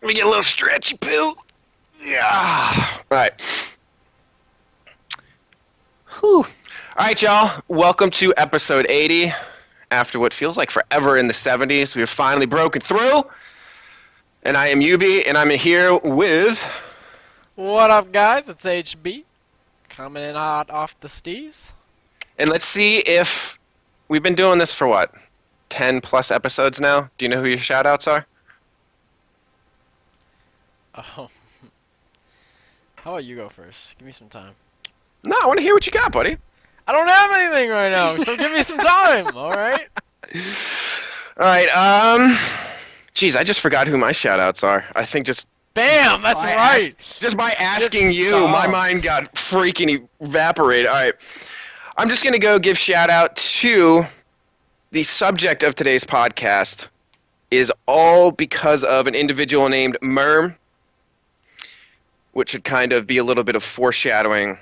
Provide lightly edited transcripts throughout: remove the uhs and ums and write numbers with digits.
Let me get a little stretchy pill. Yeah. All right. Whew. All right, y'all. Welcome to episode 80. After what feels like forever in the 70s, we have finally broken through. And I am Yubi, and I'm here with... What up, guys? It's HB. Coming in hot off the steez. And let's see if... We've been doing this for what? 10 plus episodes now? Do you know who your shout-outs are? Oh. How about you go first? Give me some time. No, I want to hear what you got, buddy. I don't have anything right now, so give me some time, alright? Alright, Geez, I just forgot who my shout-outs are. I think just... Bam! That's right! Just by asking you, my mind got freaking evaporated. Alright. I'm just going to go give shout-out to the subject of today's podcast is all because of an individual named Merm, which should kind of be a little bit of foreshadowing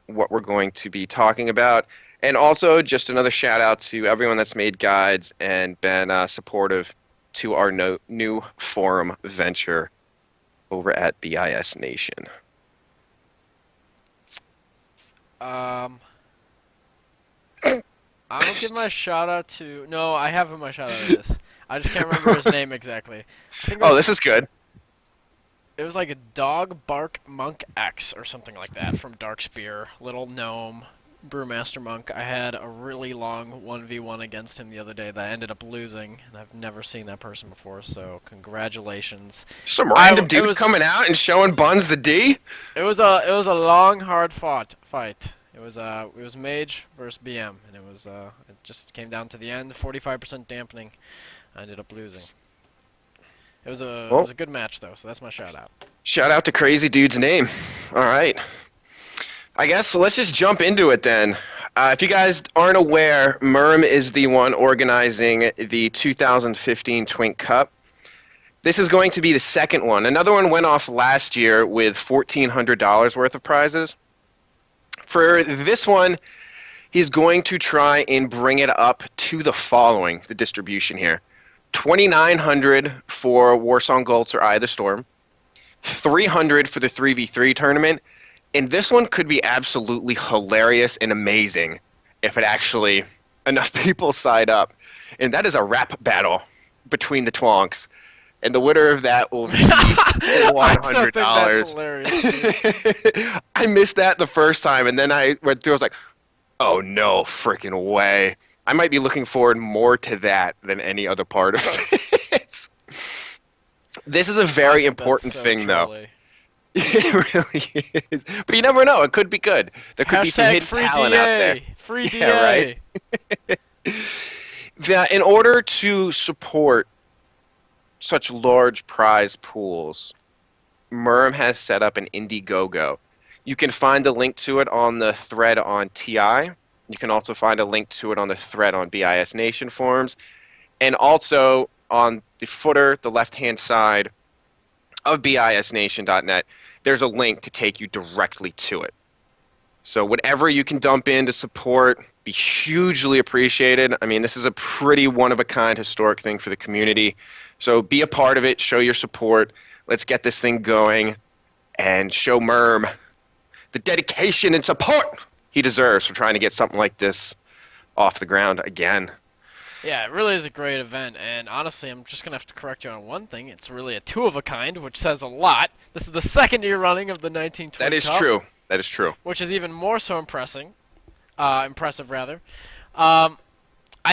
what we're going to be talking about. And also just another shout out to everyone that's made guides and been supportive to our new forum venture over at BIS Nation. I'm gonna give my shout out to... No, I have my shout out to this. I just can't remember his name exactly. This is good. It was like a Dog Bark Monk X or something like that from Darkspear. Little gnome, Brewmaster Monk. I had a really long 1v1 against him the other day that I ended up losing, and I've never seen that person before, so congratulations. Some random dude coming out and showing Buns the D? It was a long, hard fight. It was Mage versus BM, and it just came down to the end, 45% dampening. I ended up losing. It was a good match, though, so that's my shout-out. Shout-out to Crazy Dude's name. All right. I guess let's just jump into it, then. If you guys aren't aware, Merm is the one organizing the 2015 Twink Cup. This is going to be the second one. Another one went off last year with $1,400 worth of prizes. For this one, he's going to try and bring it up to the following, the distribution here. $2,900 for Warsong Gults or Eye of the Storm, $300 for the 3v3 tournament, and this one could be absolutely hilarious and amazing if it actually enough people side up. And that is a rap battle between the Twonks. And the winner of that will receive $100. I still think that's hilarious. I missed that the first time, and then I went through, I was like, oh no freaking way. I might be looking forward more to that than any other part of this. This is a very important thing, though. It really is. But you never know. It could be good. There could be some hidden talent out there. Free DA. Right? In order to support such large prize pools, Merm has set up an Indiegogo. You can find the link to it on the thread on TI. You can also find a link to it on the thread on BIS Nation forums. And also on the footer, the left-hand side of bisnation.net, there's a link to take you directly to it. So whatever you can dump in to support, be hugely appreciated. I mean, this is a pretty one-of-a-kind historic thing for the community. So be a part of it, show your support. Let's get this thing going and show Merm the dedication and support he deserves for trying to get something like this off the ground again. Yeah, it really is a great event, and honestly, I'm just going to have to correct you on one thing. It's really a two-of-a-kind, which says a lot. This is the second year running of the 1920 That is Cup, true. That is true. which is even more so impressive. I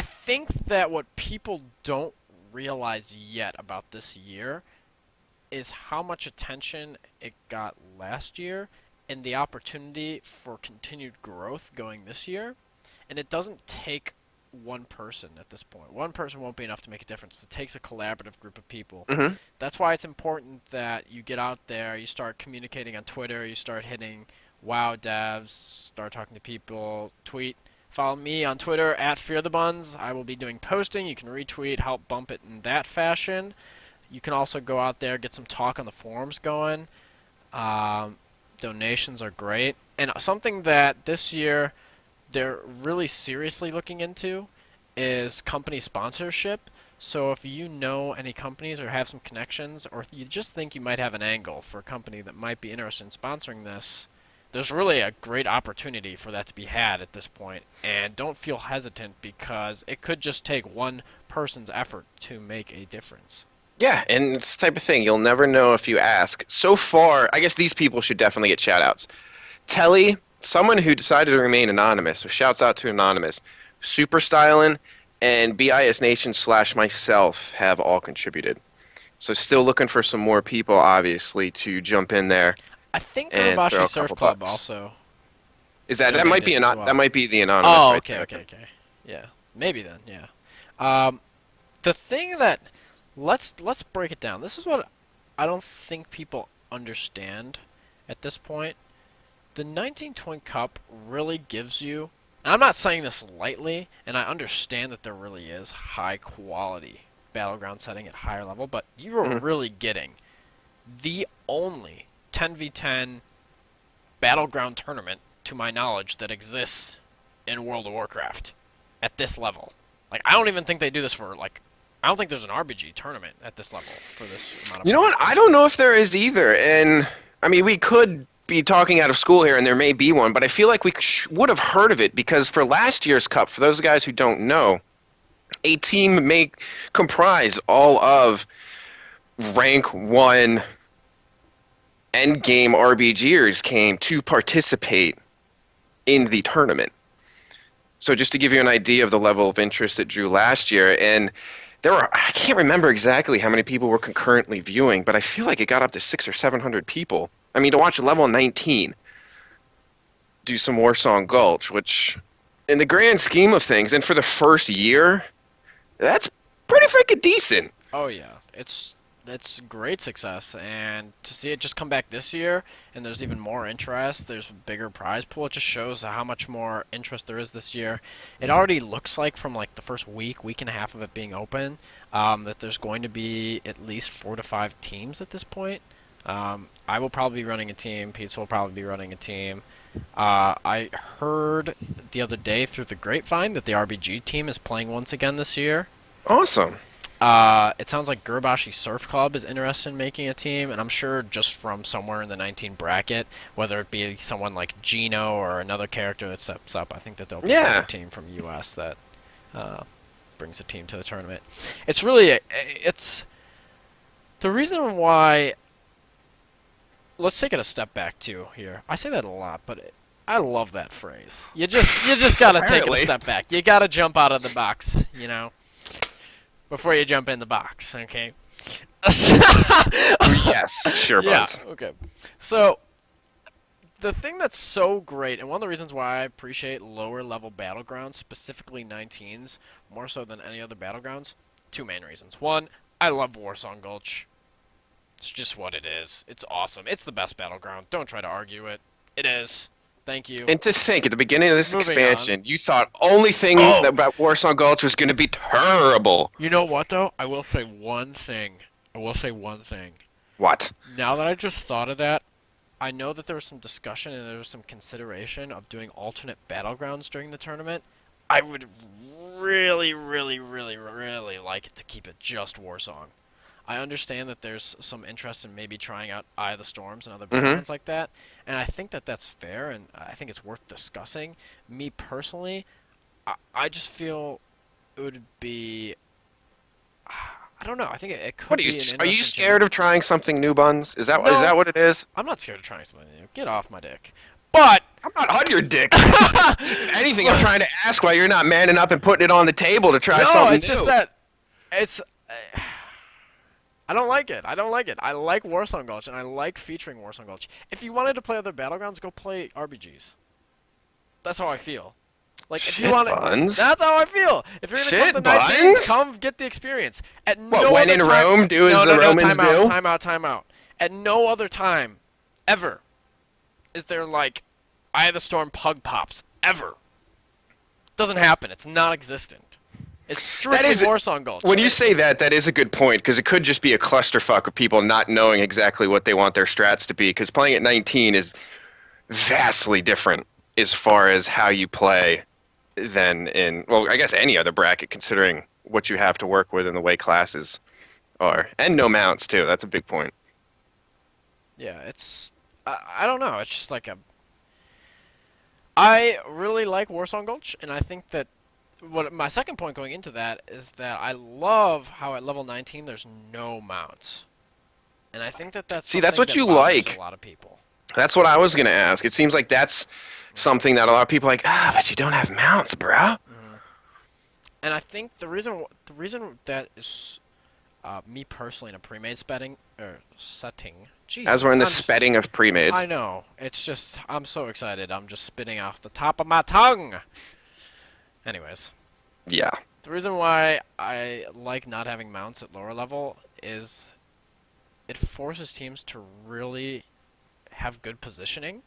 think that what people don't realize yet about this year is how much attention it got last year and the opportunity for continued growth going this year. And it doesn't take one person at this point. One person won't be enough to make a difference. It takes a collaborative group of people. Mm-hmm. That's why it's important that you get out there, you start communicating on Twitter, you start hitting WoW devs, start talking to people, tweet. Follow me on Twitter at FearTheBuns. I will be doing posting. You can retweet, help bump it in that fashion. You can also go out there, get some talk on the forums going. Donations are great. And something that this year they're really seriously looking into is company sponsorship. So if you know any companies or have some connections, or you just think you might have an angle for a company that might be interested in sponsoring this, there's really a great opportunity for that to be had at this point. And don't feel hesitant because it could just take one person's effort to make a difference. Yeah, and it's the type of thing you'll never know if you ask. So far, I guess these people should definitely get shout outs. Telly, someone who decided to remain anonymous, so shouts out to Anonymous. Super Stylin' and bisnation / myself have all contributed. So still looking for some more people, obviously, to jump in there I think and throw Gurabashi a Surf couple Club bucks. also Is that might be donated as that well. might be the anonymous Oh, right okay, there. okay, okay. Yeah, maybe then. Yeah. Um, the thing that let's break it down. This is what I don't think people understand at this point. The 1920 Cup really gives you, and I'm not saying this lightly, and I understand that there really is high quality battleground setting at higher level, but you are Mhm. really getting the only 10v10 battleground tournament, to my knowledge, that exists in World of Warcraft at this level. Like, I don't even think they do this for, like, I don't think there's an RBG tournament at this level for this amount of You know prize what? I pool. don't know if there is either. And I mean, we could be talking out of school here, and there may be one, but I feel like we would have heard of it because for last year's Cup, for those guys who don't know, a team may comprise all of rank 1 endgame RBGers came to participate in the tournament. So just to give you an idea of the level of interest it drew last year, and there were I can't remember exactly how many people were concurrently viewing, but I feel like it got up to 600 or 700 people. I mean, to watch level 19 do some Warsong Yeah. Gulch, which in the grand scheme of things, and for the first year, that's pretty freaking decent. Oh yeah, it's great success, and to see it just come back this year, and there's even more interest. There's a bigger prize pool. It just shows how much more interest there is this year. It already looks like from like the first week and a half of it being open, that there's going to be at least 4 to 5 teams at this point. I will probably be running a team. Pizza will probably be running a team. I heard the other day through the grapevine that the RBG team is playing once again this year. Awesome. It sounds like Gurabashi Surf Club is interested in making a team, and I'm sure just from somewhere in the 19 bracket, whether it be someone like Gino or another character that steps up, I think that there'll be Yeah. another team from US that uh, brings a team to the tournament. It's really it's the reason why. Let's take it a step back too here. I say that a lot, but I love that phrase. You just gotta take it a Apparently. step back. You gotta jump out of the box, you know, before you jump in the box. Okay. Yes, sure, Yeah. buds. Okay. So the thing that's so great, and one of the reasons why I appreciate lower level battlegrounds, specifically 19s, more so than any other battlegrounds, two main reasons. One, I love Warsong Gulch. It's just what it is. It's awesome. It's the best battleground. Don't try to argue it. It is. Thank you. And to think, at the beginning of this Moving on. expansion, you thought only thing Oh! about Warsong Gulch was going to be terrible. You know what though? I will say one thing. What? Now that I just thought of that, I know that there was some discussion and there was some consideration of doing alternate battlegrounds during the tournament. I would really, really, really, really like it to keep it just Warsong. I understand that there's some interest in maybe trying out Eye of the Storms and other Mm-hmm. battlegrounds like that, and I think that that's fair, and I think it's worth discussing. Me personally, I just feel it would be. I don't know. I think it could What are be you? an Are you interesting scared of trying something new, Buns? Is that No. what it is? I'm not scared of trying something new. Get off my dick. But I'm not on your dick. If anything, I'm trying to ask why you're not manning up and putting it on the table to try no, something it's new. just that it's. I don't like it. I don't like it. I like Warsong Gulch, and I like featuring Warsong Gulch. If you wanted to play other battlegrounds, go play RBGs. That's how I feel. Like if you Shit, want to, Buns. that's how I feel. If you're gonna Shit, come to 19s, Buns. come get the experience. At What, no when other in time, Rome, do as no, the no, no, Romans time out, do? time out. At no other time, ever, is there like Eye of the Storm pug pops ever. Doesn't happen. It's non-existent. It's strictly is- Warsong Gulch. When you say that, that is a good point, because it could just be a clusterfuck of people not knowing exactly what they want their strats to be, because playing at 19 is vastly different as far as how you play than in, well, I guess any other bracket, considering what you have to work with and the way classes are. And no mounts, too. That's a big point. Yeah, I don't know. It's just like I really like Warsong Gulch, and I think that what my second point going into that is that I love how at level 19 there's no mounts, and I think that that's See, that's something what that you bothers a like. lot of people. That's what I was going to ask. It seems like that's something that a lot of people are like, but you don't have mounts, bro. Hmm. And I think the reason that is me personally in a pre-made setting. As we're Jesus, in the spetting of pre-mades. I know. It's just I'm so excited. I'm just spitting off the top of my tongue. Anyways, Yeah. the reason why I like not having mounts at lower level is it forces teams to really have good positioning,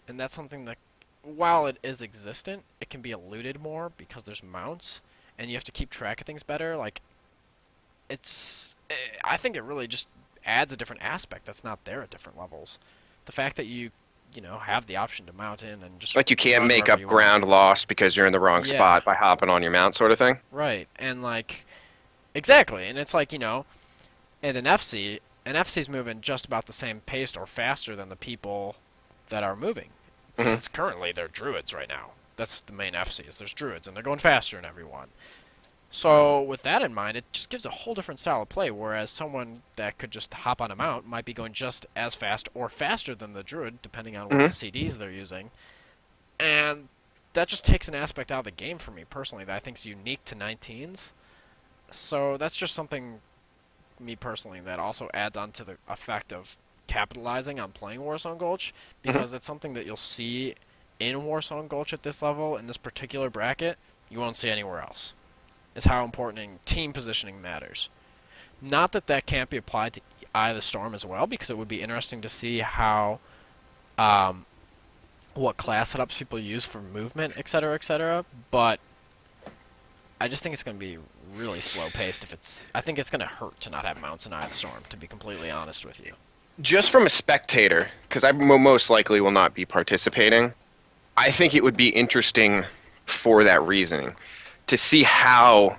and that's something that, while it is existent, it can be eluded more because there's mounts, and you have to keep track of things better. Like, I think it really just adds a different aspect that's not there at different levels. The fact that you have the option to mount in and just Like you can't run make wherever up you want. ground lost because you're in the wrong Yeah, spot by hopping on your mount sort of thing. right. And like exactly, and it's like at an FC's moving just about the same pace or faster than the people that are moving, Hmm. because currently they're druids right now. That's the main FC is there's druids and they're going faster than everyone. So with that in mind, it just gives a whole different style of play. Whereas someone that could just hop on a mount might be going just as fast or faster than the druid, depending on what Hmm. CDs they're using, and that just takes an aspect out of the game for me personally that I think is unique to 19s. So that's just something, me personally, that also adds on to the effect of capitalizing on playing Warsong Gulch, Hmm. because it's something that you'll see in Warsong Gulch at this level, in this particular bracket, you won't see anywhere else. Is how important team positioning matters. Not that that can't be applied to Eye of the Storm as well, because it would be interesting to see how, um, what class setups people use for movement, etc., etc. But I just think it's going to be really slow paced. I think it's going to hurt to not have mounts in Eye of the Storm. To be completely honest with you. Just from a spectator, because I most likely will not be participating, I think it would be interesting for that reasoning to see how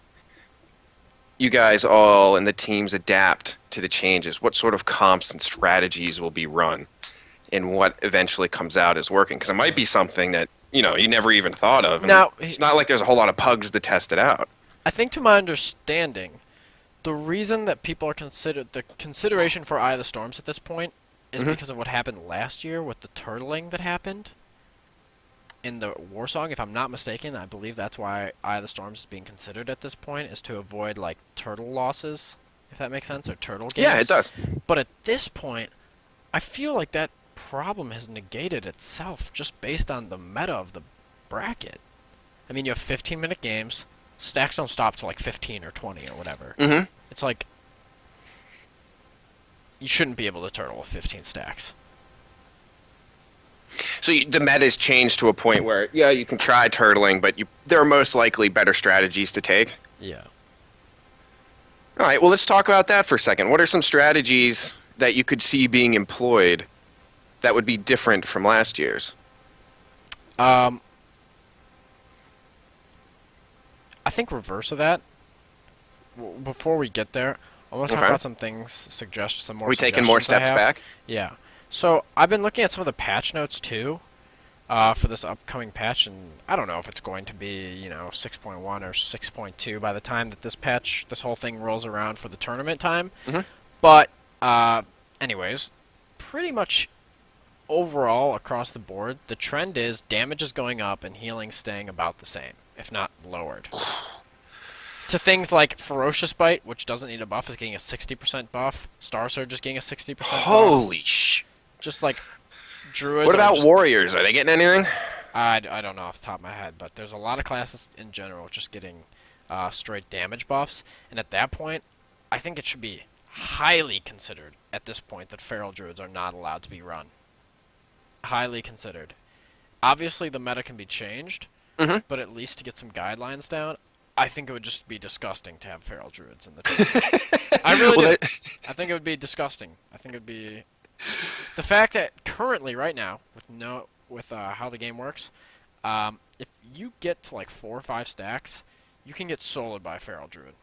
you guys all and the teams adapt to the changes, what sort of comps and strategies will be run, and what eventually comes out as working. Because it might be something that you never even thought of, and Now, it's not like there's a whole lot of pugs to test it out. I think to my understanding, the reason that people are the consideration for Eye of the Storms at this point is Hmm. because of what happened last year with the turtling that happened in the war song. If I'm not mistaken, I believe that's why Eye of the Storms is being considered at this point, is to avoid like turtle losses, if that makes sense, or turtle Yeah, it games. does. But at this point, I feel like that problem has negated itself just based on the meta of the bracket. I mean, you have 15-minute games. Stacks don't stop till like 15 or 20 or whatever. Hmm. It's like you shouldn't be able to turtle with 15 stacks. So the meta's changed to a point where, yeah, you can try turtling, but there are most likely better strategies to take. Yeah. All right, well, let's talk about that for a second. What are some strategies that you could see being employed that would be different from last year's? I think reverse of that. Before we get there, I want to talk Okay. about some things, some more Are we taking more suggestions I steps have. back? Yeah. So I've been looking at some of the patch notes too, for this upcoming patch, and I don't know if it's going to be 6.1 or 6.2 by the time that this whole thing rolls around for the tournament time. Mhm. But anyways, pretty much overall across the board, the trend is damage is going up and healing staying about the same, if not lowered. To things like Ferocious Bite, which doesn't need a buff, is getting a 60% buff. Star Surge is getting a 60% buff. Holy sh! Just like Druids. What about just, warriors? Are they getting anything? I don't know off the top of my head, but there's a lot of classes in general just getting straight damage buffs. And at that point, I think it should be highly considered at this point that Feral Druids are not allowed to be run. Highly considered. Obviously, the meta can be changed, Mhm. but at least to get some guidelines down, I think it would just be disgusting to have Feral Druids in the tournament. I really Well, do. I think it would be disgusting. I think it would be the fact that currently, right now, with how the game works, if you get to like 4 or 5 stacks, You can get soloed by a Feral Druid.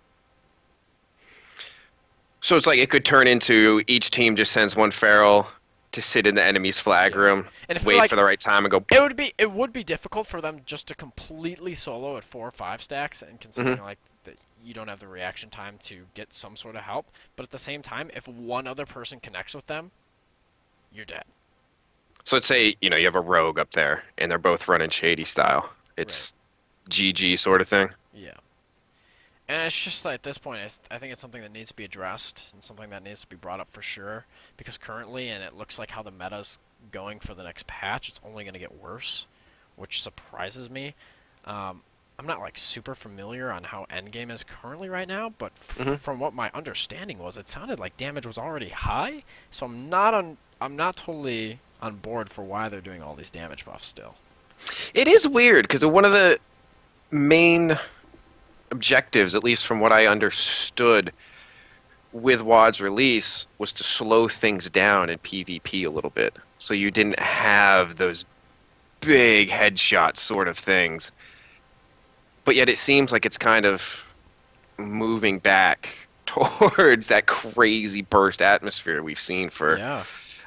So it's like it could turn into each team just sends one feral to sit in the enemy's flag Yeah. room, And if wait for like the right time, and go. it would be difficult for them just to completely solo at 4 or 5 stacks, and considering Mhm. like that you don't have the reaction time to get some sort of help. But at the same time, if one other person connects with them, you're dead. So let's say you have a rogue up there, and they're both running shady style. Right. It's GG sort of thing. Yeah. And it's just like at this point, I think it's something that needs to be addressed and something that needs to be brought up for sure. Because currently, and it looks like how the meta's going for the next patch, it's only going to get worse, which surprises me. I'm not like super familiar on how endgame is currently right now, but Hmm. from what my understanding was, it sounded like damage was already high. So I'm not totally on board for why they're doing all these damage buffs still. It is weird because one of the main objectives, at least from what I understood with WoD's release, was to slow things down in PvP a little bit. So you didn't have those big headshot sort of things. But yet it seems like it's kind of moving back towards that crazy burst atmosphere we've seen for, Yeah.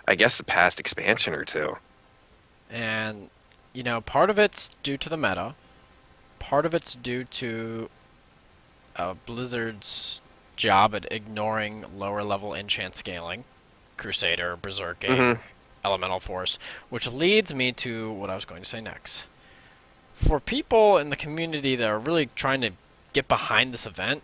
I guess, the past expansion or two. And part of it's due to the meta. Part of it's due to Blizzard's job at ignoring lower level enchant scaling, Crusader, Hmm. Berserking, Elemental Force, which leads me to what I was going to say next. For people in the community that are really trying to get behind this event,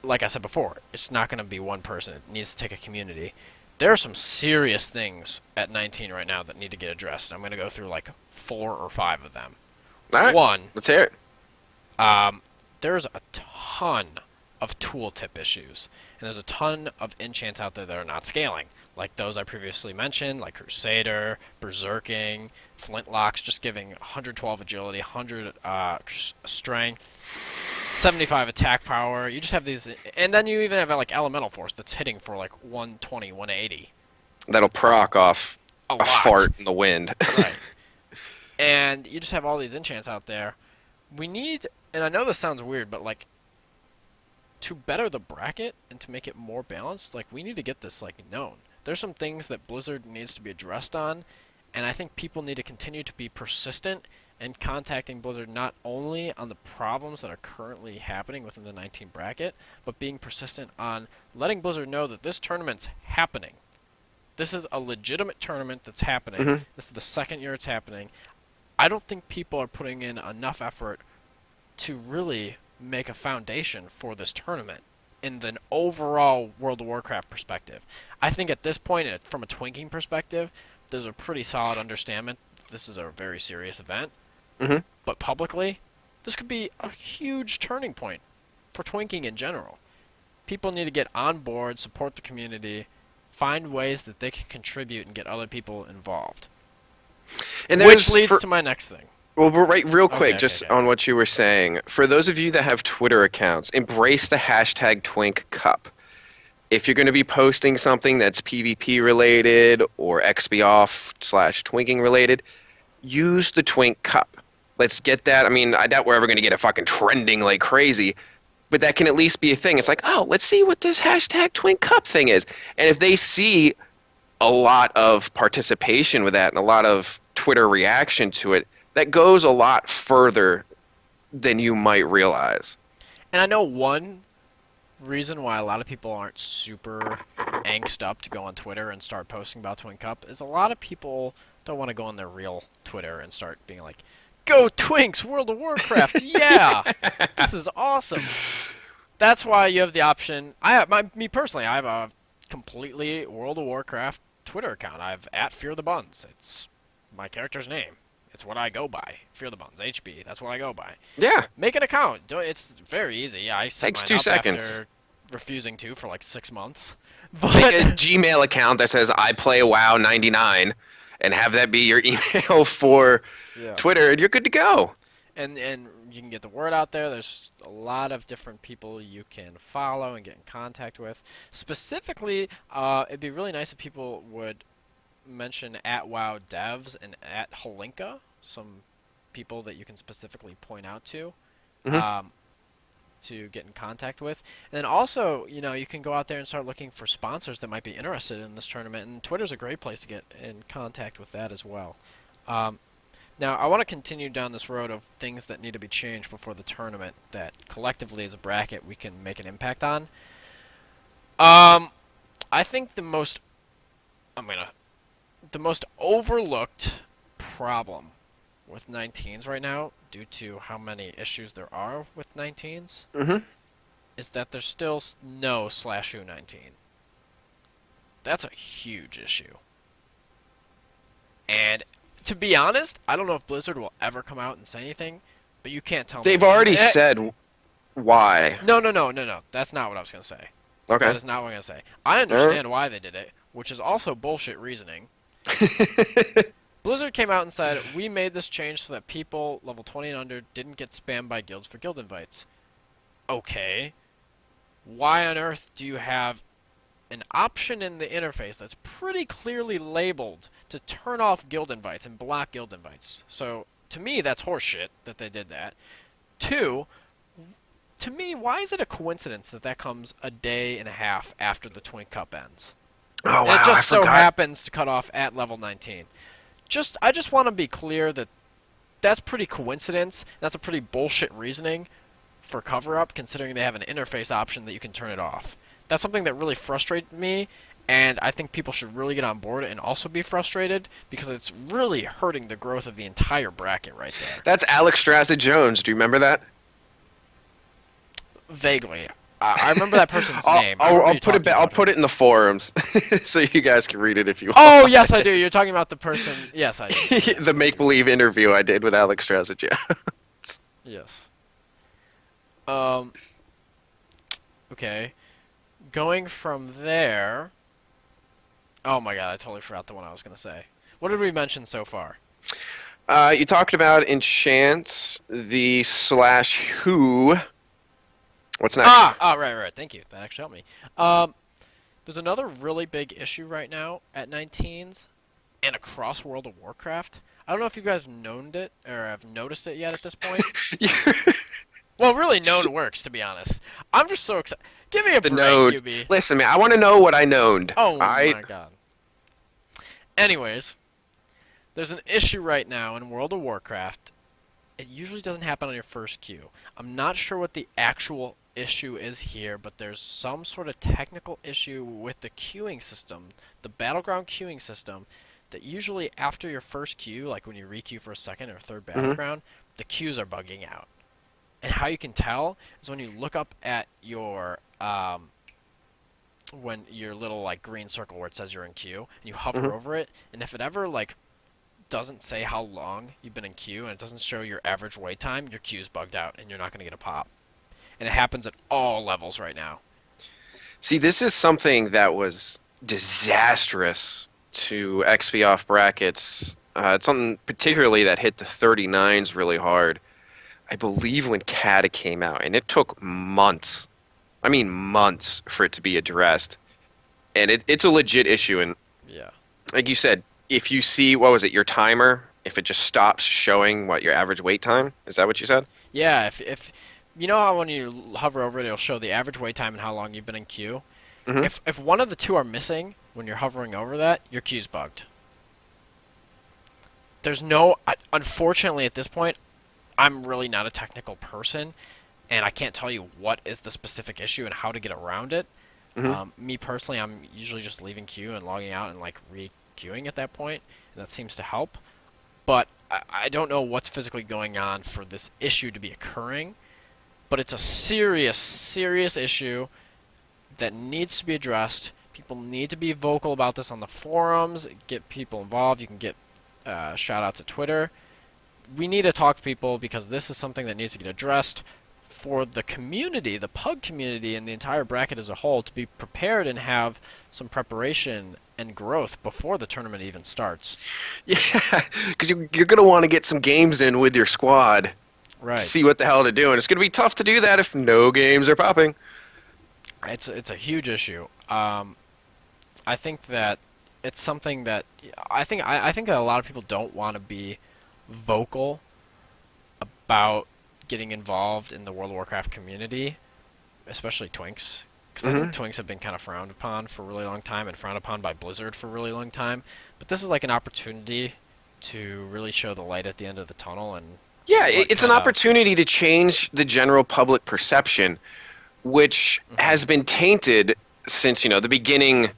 like I said before, it's not going to be one person. It needs to take a community. There are some serious things at 19 right now that need to get addressed. I'm going to go through like 4 or 5 of them. All right, One, let's hear it. there's a ton of tooltip issues, and there's a ton of enchants out there that are not scaling, like those I previously mentioned, like Crusader, Berserking, Flintlocks, just giving 112 agility, 100 strength, 75 attack power. You just have these, and then you even have like Elemental Force that's hitting for like 120, 180. That'll proc off A a lot. fart in the wind. Right. And you just have all these enchants out there. We need, and I know this sounds weird, but like to better the bracket and to make it more balanced, like we need to get this like known. There's some things that Blizzard needs to be addressed on, and I think people need to continue to be persistent in contacting Blizzard not only on the problems that are currently happening within the 19 bracket, but being persistent on letting Blizzard know that this tournament's happening. This is a legitimate tournament that's happening. Hmm. This is the second year it's happening. I don't think people are putting in enough effort to really make a foundation for this tournament in the overall World of Warcraft perspective. I think at this point, from a twinking perspective, there's a pretty solid understanding this is a very serious event. Hmm. But publicly, this could be a huge turning point for twinking in general. People need to get on board, support the community, find ways that they can contribute and get other people involved. And Which there's leads to my next thing. well, we're right, real Okay, quick, okay, just okay. on what you were saying. For those of you that have Twitter accounts, embrace the hashtag Twink Cup. If you're going to be posting something that's PvP related or XP off slash twinking related, use the Twink Cup. Let's get that. I mean, I doubt we're ever going to get it fucking trending like crazy, but that can at least be a thing. It's like, oh, let's see what this hashtag Twink Cup thing is. And if they see a lot of participation with that and a lot of Twitter reaction to it, that goes a lot further than you might realize. And I know one reason why a lot of people aren't super angst up to go on Twitter and start posting about Twin Cup is a lot of people don't want to go on their real Twitter and start being like, "Go Twinks, World of Warcraft, yeah, this is awesome." That's why you have the option. Me personally, I have a completely World of Warcraft Twitter account. I have at Fear the Buns. It's my character's name. It's what I go by. Fear the Buns, HB. That's what I go by. Yeah, Make an account. It's very easy. I set takes mine two up seconds. after refusing to for like 6 months. Make a But Gmail account that says I play WoW 99 and have that be your email for yeah, Twitter, and you're good to go. and you can get the word out there. There's a lot of different people you can follow and get in contact with. Specifically, it'd be really nice if people would mention at WoW Devs and at Holinka, some people that you can specifically point out to. Hmm. Um, to get in contact with. And then also, you can go out there and start looking for sponsors that might be interested in this tournament, and Twitter's a great place to get in contact with that as well. Um, Now, I want to continue down this road of things that need to be changed before the tournament that collectively as a bracket we can make an impact on. I think the most overlooked problem with 19s right now, due to how many issues there are with 19s, Mm-hmm. is that there's still no /U 19. That's a huge issue. And to be honest, I don't know if Blizzard will ever come out and say anything, but you can't tell me. They've already said why. No. That's not what I was going to say. Okay. That is not what I'm going to say. I understand why they did it, which is also bullshit reasoning. Blizzard came out and said, we made this change so that people level 20 and under didn't get spammed by guilds for guild invites. Okay. Why on earth do you have an option in the interface that's pretty clearly labeled to turn off guild invites and block guild invites? So, to me, that's horseshit that they did that. Two, to me, why is it a coincidence that comes a day and a half after the Twink Cup ends? Oh, And wow, it just I so forgot. happens to cut off at level 19. I just want to be clear that that's pretty coincidence. That's a pretty bullshit reasoning for cover-up, considering they have an interface option that you can turn it off. That's something that really frustrates me, and I think people should really get on board and also be frustrated, because it's really hurting the growth of the entire bracket right there. That's Alex Straza-Jones. Do you remember that? Vaguely. I remember that person's name. I'll put it in the forums so you guys can read it if you want. Oh, yes, I do. You're talking about the person. Yes, I do. The make-believe interview I did with Alex Straza-Jones. Yes. Okay. Going from there... Oh my god, I totally forgot the one I was going to say. What did we mention so far? You talked about enchant, the /who. What's next? Right. Thank you. That actually helped me. There's another really big issue right now at 19s and across World of Warcraft. I don't know if you guys known it or have noticed it yet at this point. Well, really, known works, to be honest. I'm just so excited. Give me a The break, node. UB. Listen, man, I want to know what I knowned. Oh alright? my god. Anyways, there's an issue right now in World of Warcraft. It usually doesn't happen on your first queue. I'm not sure what the actual issue is here, but there's some sort of technical issue with the queuing system, the Battleground queuing system, that usually after your first queue, like when you requeue for a second or third Battleground, the queues are bugging out. And how you can tell is when you look up at your when your little like green circle where it says you're in queue, and you hover over it, and if it ever like doesn't say how long you've been in queue and it doesn't show your average wait time, your queue's bugged out and you're not going to get a pop. And it happens at all levels right now. See, this is something that was disastrous to XP off brackets. It's something particularly that hit the 39s really hard. I believe when Cata came out, and it took months. I mean months for it to be addressed. And it's a legit issue, and Yeah. like you said, if you see, what was it, your timer, if it just stops showing what your average wait time, is that what you said? Yeah, if you know how when you hover over it, it'll show the average wait time and how long you've been in queue. Mhm. If one of the two are missing when you're hovering over that, your queue's bugged. There's no, unfortunately at this point, I'm really not a technical person, and I can't tell you what is the specific issue and how to get around it. Me personally, I'm usually just leaving queue and logging out and like re-queuing at that point, and that seems to help. But I don't know what's physically going on for this issue to be occurring, but it's a serious, serious issue that needs to be addressed. People need to be vocal about this on the forums, get people involved. You can get shout-outs at Twitter. We need to talk to people because this is something that needs to get addressed for the community, the pug community, and the entire bracket as a whole to be prepared and have some preparation and growth before the tournament even starts. Yeah, because you're going to want to get some games in with your squad. Right. See what the hell to do, and it's going to be tough to do that if no games are popping. It's a huge issue. I think that it's something that I think that a lot of people don't want to be vocal about getting involved in the World of Warcraft community, especially Twinks, because I think Hmm. Twinks have been kind of frowned upon for a really long time and frowned upon by Blizzard for a really long time. But this is like an opportunity to really show the light at the end of the tunnel and Yeah, what it's an kind of. opportunity to change the general public perception, which Mhm. has been tainted since, the beginning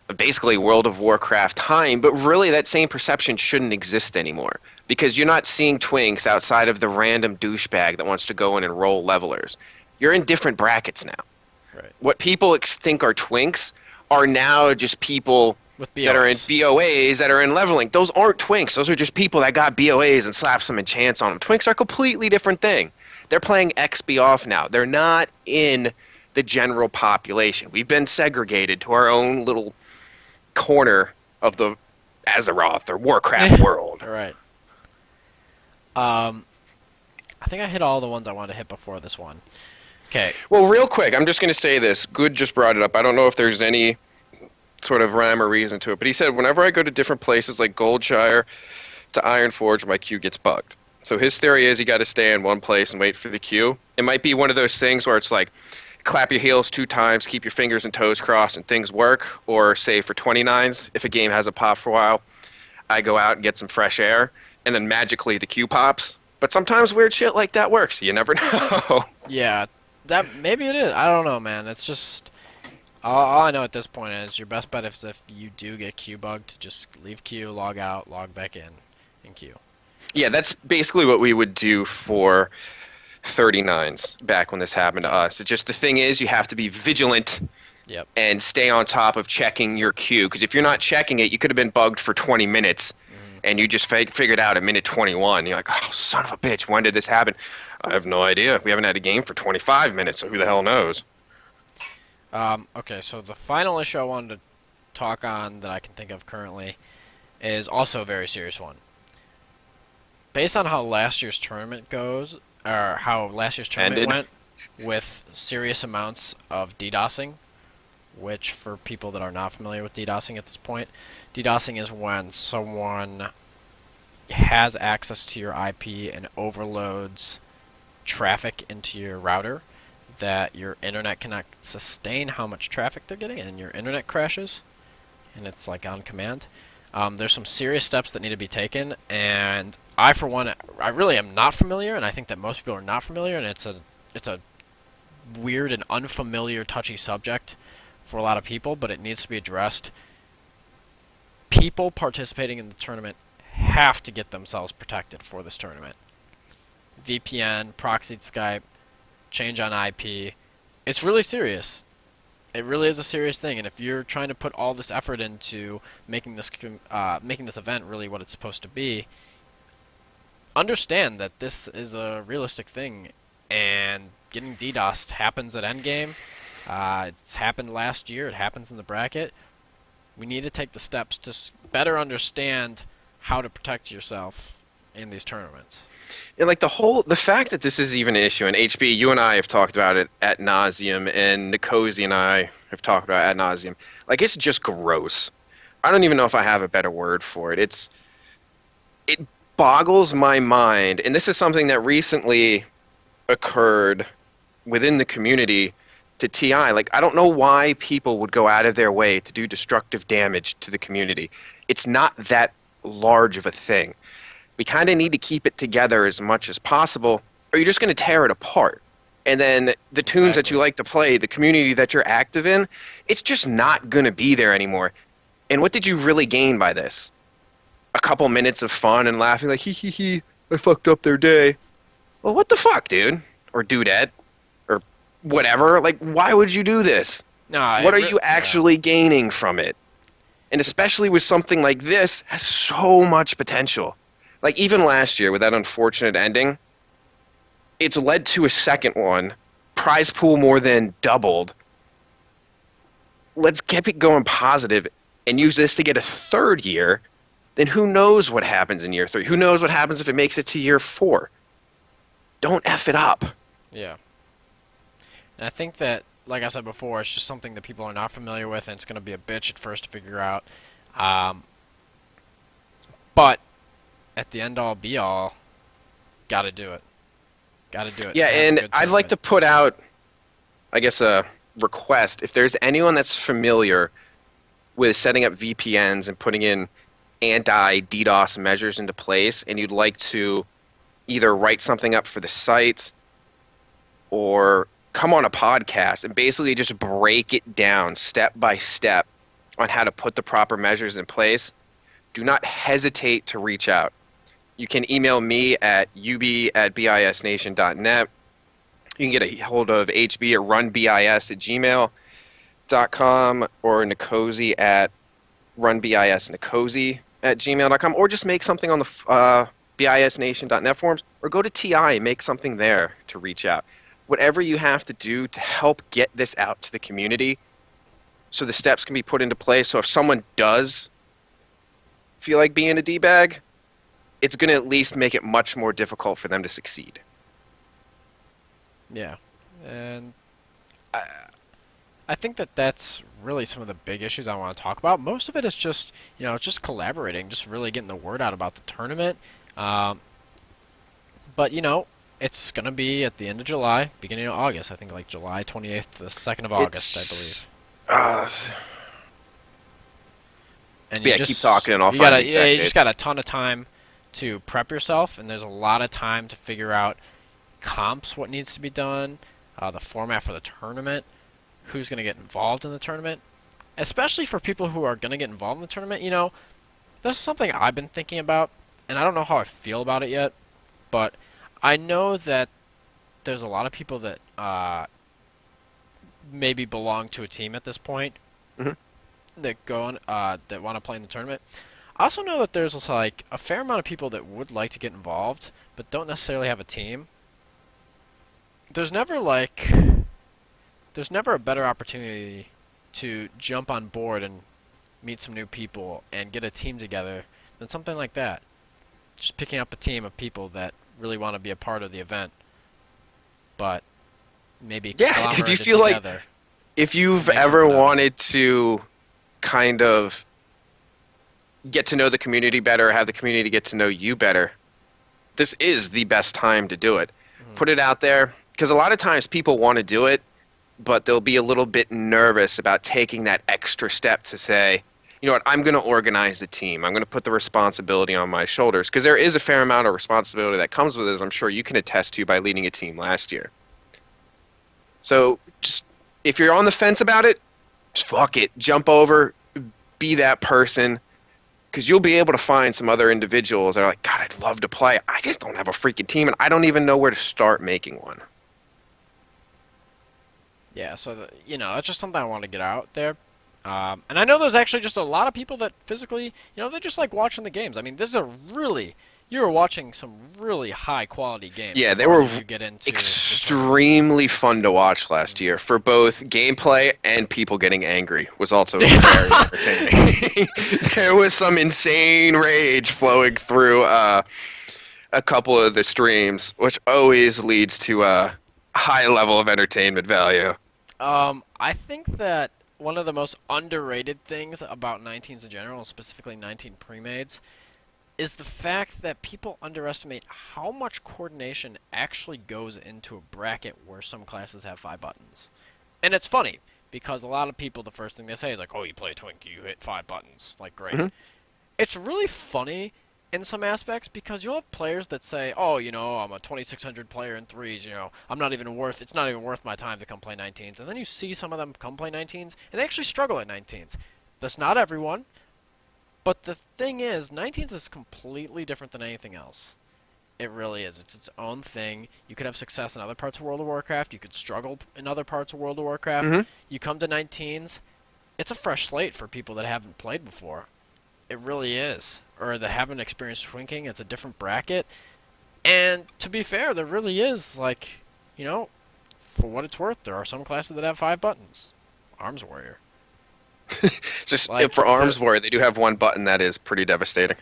of basically World of Warcraft time, but really that same perception shouldn't exist anymore because you're not seeing twinks outside of the random douchebag that wants to go in and roll levelers. You're in different brackets now. Right. What people think are twinks are now just people With that are in BOAs. BOAs that are in leveling. Those aren't twinks. Those are just people that got BOAs and slapped some enchants on them. Twinks are a completely different thing. They're playing XP off now. They're not in the general population. We've been segregated to our own little corner of the Azeroth or Warcraft world. All right. Um, I think I hit all the ones I wanted to hit before this one. Okay. Well, real quick, I'm just going to say this. Good just brought it up. I don't know if there's any sort of rhyme or reason to it, but he said whenever I go to different places like Goldshire to Ironforge, my queue gets bugged. So his theory is you got to stay in one place and wait for the queue. It might be one of those things where it's like clap your heels 2 times, keep your fingers and toes crossed, and things work. Or say for 29s, if a game has a pop for a while, I go out and get some fresh air, and then magically the queue pops. But sometimes weird shit like that works. You never know. Yeah, that maybe it is. I don't know, man. It's just all I know at this point is your best bet is if you do get queue bugged, to just leave queue, log out, log back in, and queue. Yeah, that's basically what we would do for 39s back when this happened to us. It's just the thing is you have to be vigilant Yep. and stay on top of checking your queue because if you're not checking it, you could have been bugged for 20 minutes Hmm. and you just figured out at minute 21. You're like, oh, son of a bitch, when did this happen? I have no idea. We haven't had a game for 25 minutes, so who the hell knows? Okay, so the final issue I wanted to talk on that I can think of currently is also a very serious one. Based on how last year's tournament goes, or how last year's tournament Ended. went, with serious amounts of DDoSing, which for people that are not familiar with DDoSing at this point, DDoSing is when someone has access to your IP and overloads traffic into your router that your internet cannot sustain how much traffic they're getting and your internet crashes and it's like on command. There's some serious steps that need to be taken, and I, for one, I really am not familiar, and I think that most people are not familiar, and it's a weird and unfamiliar, touchy subject for a lot of people, but it needs to be addressed. People participating in the tournament have to get themselves protected for this tournament. VPN, proxied Skype, change on IP. It's really serious. It really is a serious thing, and if you're trying to put all this effort into making this event really what it's supposed to be, understand that this is a realistic thing, and getting DDoSed happens at endgame. It's happened last year. It happens in the bracket. We need to take the steps to better understand how to protect yourself in these tournaments. And like the fact that this is even an issue, and HB, you and I have talked about it at nauseum, and Nikosi and I have talked about it at nauseum. Like it's just gross. I don't even know if I have a better word for it. It boggles my mind, and this is something that recently occurred within the community to TI. Like I don't know why people would go out of their way to do destructive damage to the community. It's not that large of a thing. We kind of need to keep it together as much as possible, or you're just going to tear it apart. And then the tunes that you Exactly. like to play, the community that you're active in, it's just not going to be there anymore. And what did you really gain by this? A couple minutes of fun and laughing like, hee hee hee, I fucked up their day. Well, what the fuck, dude? Or dudette? Or whatever. Like, why would you do this? No, What are you yeah. actually gaining from it? And especially with something like this, has so much potential. Like even last year with that unfortunate ending, it's led to a second one. Prize pool more than doubled. Let's keep it going positive and use this to get a third year. Then who knows what happens in year 3? Who knows what happens if it makes it to year 4? Don't F it up. Yeah. And I think that, like I said before, it's just something that people are not familiar with, and it's going to be a bitch at first to figure out. Um, but at the end all be all, gotta do it. Got to do it. Yeah, Have a and good I'd like tournament. to put out, I guess, a request. If there's anyone that's familiar with setting up VPNs and putting in anti-DDoS measures into place, and you'd like to either write something up for the site or come on a podcast and basically just break it down step by step on how to put the proper measures in place, do not hesitate to reach out. You can email me at ub@bisnation.net. You can get a hold of HB at runbis@gmail.com or Nikosi at runbisnikosi@gmail.com, or just make something on the bisnation.net forums, or go to TI and make something there to reach out. Whatever you have to do to help get this out to the community so the steps can be put into place. So if someone does feel like being a D-bag, it's going to at least make it much more difficult for them to succeed. Yeah, and I think that that's really some of the big issues I want to talk about. Most of it is just, it's just collaborating, just really getting the word out about the tournament. But, it's going to be at the end of July, beginning of August. I think like July 28th to the 2nd of August, I believe. And you Yeah, just keep talking and I'll you find gotta the exact you just dates. got a ton of time to prep yourself, and there's a lot of time to figure out comps, what needs to be done, the format for the tournament, who's going to get involved in the tournament, especially for people who are going to get involved in the tournament. This is something I've been thinking about, and I don't know how I feel about it yet, but I know that there's a lot of people that maybe belong to a team at this point Mhm. that go on, that want to play in the tournament. I also know that there's like a fair amount of people that would like to get involved but don't necessarily have a team. There's never a better opportunity to jump on board and meet some new people and get a team together than something like that. Just picking up a team of people that really want to be a part of the event, but maybe Yeah, if you conglomerated feel like, together if to you've make ever something out of it. wanted to kind of get to know the community better, have the community get to know you better, this is the best time to do it. Mhm. Put it out there, because a lot of times people want to do it, but they'll be a little bit nervous about taking that extra step to say, you know what, I'm going to organize the team. I'm going to put the responsibility on my shoulders, because there is a fair amount of responsibility that comes with it, as I'm sure you can attest to by leading a team last year. So just, if you're on the fence about it, just fuck it. Jump over, be that person, because you'll be able to find some other individuals that are like, God, I'd love to play. I just don't have a freaking team, and I don't even know where to start making one. Yeah, so that's just something I want to get out there. And I know there's actually just a lot of people that physically, they just like watching the games. I mean, you were watching some really high quality games Yeah, they before were you get into the tournament. extremely fun to watch last year for both gameplay and people getting angry was also very entertaining. There was some insane rage flowing through a couple of the streams, which always leads to a high level of entertainment value. I think that one of the most underrated things about 19s in general, and specifically 19 pre-mades, is the fact that people underestimate how much coordination actually goes into a bracket where some classes have 5 buttons. And it's funny, because a lot of people, the first thing they say is like, oh, you play Twink, you hit 5 buttons. Like, great. Mhm. It's really funny in some aspects because you'll have players that say, oh, I'm a 2600 player in threes, it's not even worth my time to come play 19s. And then you see some of them come play 19s, and they actually struggle at 19s. That's not everyone, but the thing is, 19s is completely different than anything else. It really is. It's its own thing. You could have success in other parts of World of Warcraft. You could struggle in other parts of World of Warcraft. Mhm. You come to 19s, it's a fresh slate for people that haven't played before. It really is. Or that haven't experienced swinking. It's a different bracket. And to be fair, there really is, like, for what it's worth, there are some classes that have 5 buttons. Arms Warrior. Just Like, for Arms Warrior, they do have one button that is pretty devastating.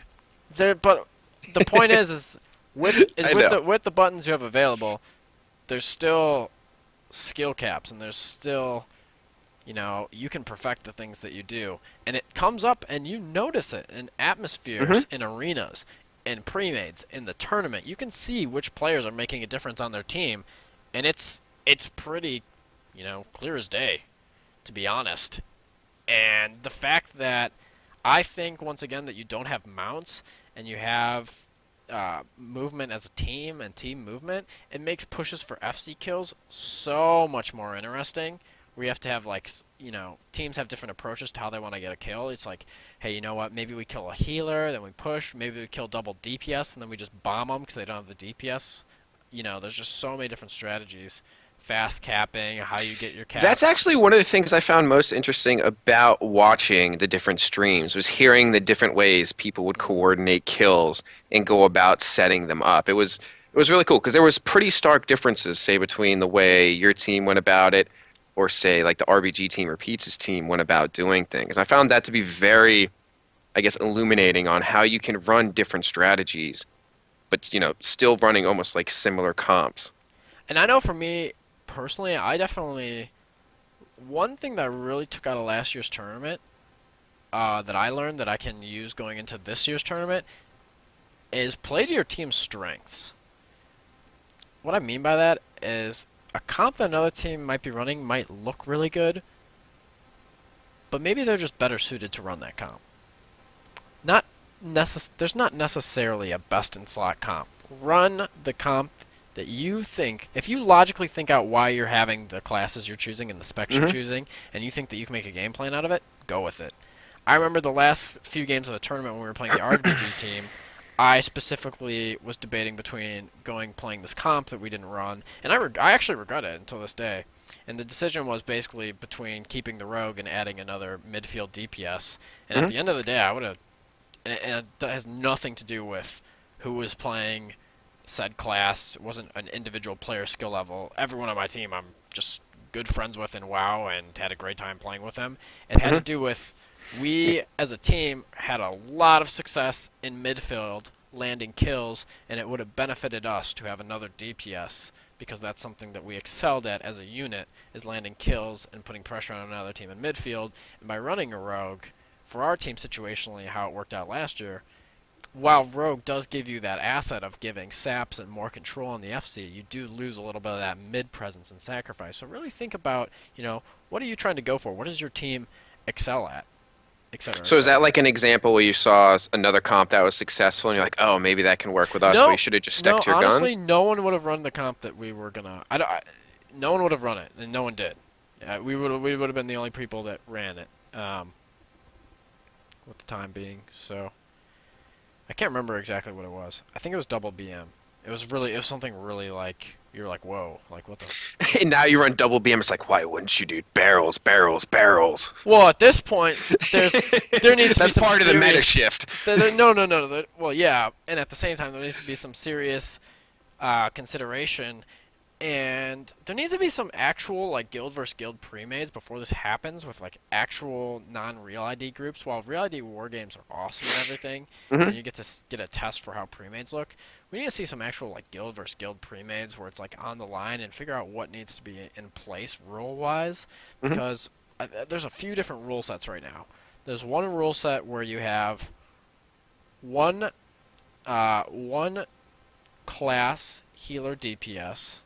But the point is I know. with the buttons you have available, there's still skill caps, and there's still, you can perfect the things that you do. And it comes up, and you notice it in atmospheres, Mhm. in arenas. and pre-mades in the tournament, you can see which players are making a difference on their team, and it's pretty, clear as day, to be honest. And the fact that I think once again that you don't have mounts and you have movement as a team and team movement, it makes pushes for FC kills so much more interesting. We have to have teams have different approaches to how they want to get a kill. It's like, hey, you know what? Maybe we kill a healer, then we push. Maybe we kill double DPS, and then we just bomb them because they don't have the DPS. There's just so many different strategies. Fast capping, how you get your caps. That's actually one of the things I found most interesting about watching the different streams was hearing the different ways people would coordinate kills and go about setting them up. It was really cool because there was pretty stark differences, say, between the way your team went about it or say like the RBG team or Pete's team went about doing things. I found that to be very, I guess, illuminating on how you can run different strategies, but still running almost like similar comps. And I know for me personally, one thing that I really took out of last year's tournament that I learned that I can use going into this year's tournament is play to your team's strengths. What I mean by that is a comp that another team might be running might look really good, but maybe they're just better suited to run that comp. There's not necessarily a best in slot comp. Run the comp that you think, if you logically think out why you're having the classes you're choosing and the specs you're choosing, and you think that you can make a game plan out of it, go with it. I remember the last few games of the tournament when we were playing the RBG team, I specifically was debating between playing this comp that we didn't run, and I actually regret it until this day. And the decision was basically between keeping the rogue and adding another midfield DPS. And at the end of the day, I would have, and it has nothing to do with who was playing said class. It wasn't an individual player skill level. Everyone on my team I'm just good friends with in WoW and had a great time playing with them. It had to do with we as a team had a lot of success in midfield landing kills, and it would have benefited us to have another DPS because that's something that we excelled at as a unit, is landing kills and putting pressure on another team in midfield. And by running a rogue, for our team situationally how it worked out last year, while rogue does give you that asset of giving saps and more control on the FC, you do lose a little bit of that mid presence and sacrifice. So really think about, what are you trying to go for? What does your team excel at? Et cetera, So is that like an example where you saw another comp that was successful and you're like, oh, maybe that can work with us, No, but you should have just stuck to your honestly, guns? no one would have run the comp that we were gonna. No one would have run it, and no one did. We would have been the only people that ran it. With the time being, so I can't remember exactly what it was. I think it was double BM. It was something really like you're like, whoa, like what the. And now you run double BM. It's like, why wouldn't you, dude? Barrels, barrels, barrels. Well, at this point, there needs to be That's some part of the serious, meta shift. No. Well, yeah, and at the same time, there needs to be some serious consideration, and there needs to be some actual like guild versus guild pre-mades before this happens with like actual non-real ID groups. While real ID war games are awesome and everything, and you get to get a test for how pre-mades look, we need to see some actual like guild versus guild pre-mades where it's like on the line and figure out what needs to be in place rule-wise, because there's a few different rule sets right now. There's one rule set where you have one class healer DPS.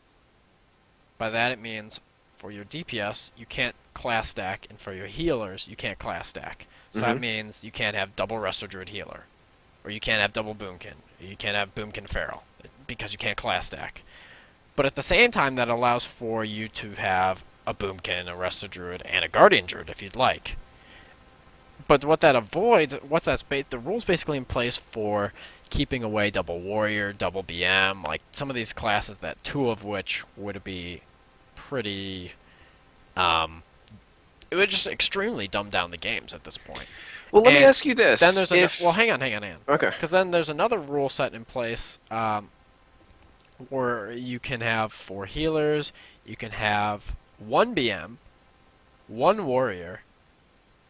By that it means for your DPS you can't class stack, and for your healers you can't class stack. So that means you can't have double Resto Druid healer, or you can't have double Boomkin, or you can't have Boomkin Feral, because you can't class stack. But at the same time that allows for you to have a Boomkin, a Resto Druid, and a Guardian Druid if you'd like. But what that avoids, the rules basically in place for keeping away double Warrior, double BM, like some of these classes that two of which would be pretty, it would just extremely dumb down the games at this point. Well, let me ask you this. Then there's hang on. Okay. Because then there's another rule set in place where you can have 4 healers, you can have 1 BM, 1 warrior,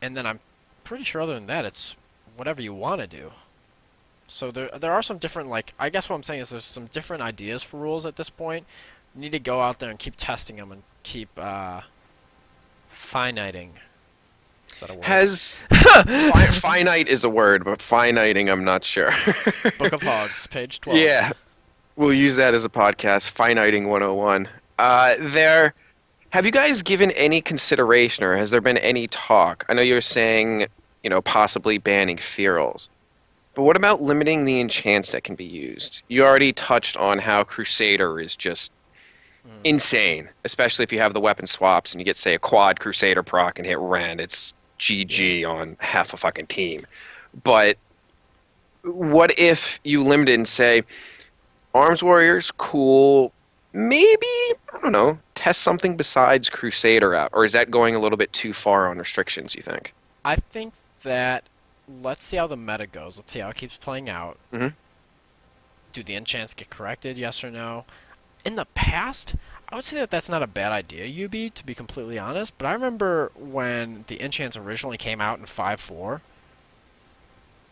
and then I'm pretty sure other than that it's whatever you want to do. So there are some different, like, I guess what I'm saying is there's some different ideas for rules at this point. You need to go out there and keep testing them and keep finiting Is that a word? Has finite is a word, but finiting I'm not sure. Book of Hogs, page 12. Yeah, we'll use that as a podcast. Finiting 101. There. Have you guys given any consideration, or has there been any talk? I know you're saying, possibly banning ferals, but what about limiting the enchants that can be used? You already touched on how Crusader is just Mm, insane, especially if you have the weapon swaps and you get, say, a quad Crusader proc and hit Ren. It's yeah. GG on half a fucking team. But what if you limit it and say, Arms Warriors, cool. Maybe, I don't know, test something besides Crusader out. Or is that going a little bit too far on restrictions, you think? I think that let's see how the meta goes. Let's see how it keeps playing out. Hmm. Do the enchants get corrected? Yes or no? In the past, I would say that that's not a bad idea, UB, to be completely honest. But I remember when the enchants originally came out in 5.4,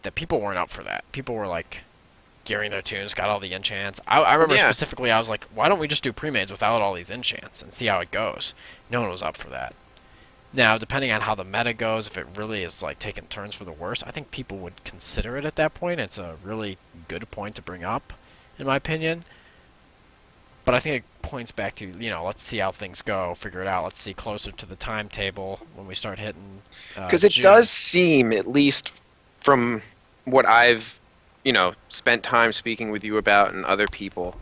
that people weren't up for that. People were like gearing their tunes, got all the enchants. I remember Yeah. specifically, I was like, why don't we just do premades without all these enchants and see how it goes? No one was up for that. Now, depending on how the meta goes, if it really is like taking turns for the worse, I think people would consider it at that point. It's a really good point to bring up, in my opinion. But I think it points back to, let's see how things go, figure it out. Let's see closer to the timetable when we start hitting Because it June. does seem, at least from what I've, spent time speaking with you about and other people,